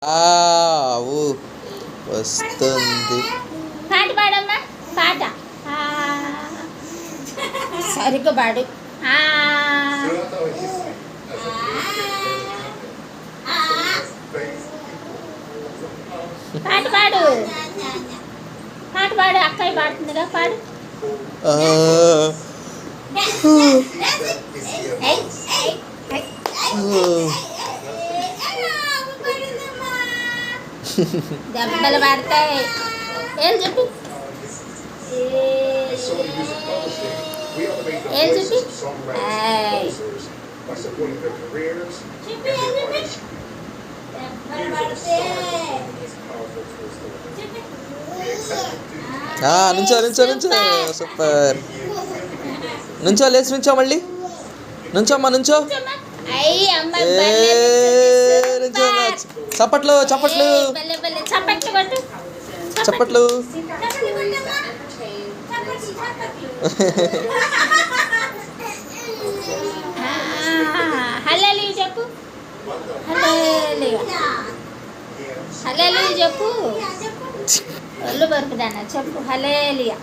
ఆవు వస్తుంది. పాట పాడమ్మా, పాట సరిగ్గా పాడు. పాట పాడు, పాట పాడు. అక్కయ్య పాడుతుందిగా, పాడు. దెబ్బలు పడతాయి. ఏం చెప్పు, ఏం చెప్పి నుంచో నుంచో నుంచో. సూపర్. నుంచో, లేచి నుంచో, మళ్ళీ నుంచోమ్మా, నుంచో. చప్పట్లు చప్పట్లు చప్పట్లు. హల్లెలూయా చెప్పు, హల్లెలూయా, హల్లెలూయా చెప్పు. ఒళ్ళు బరుకుదానా చెప్పు, హల్లెలూయా.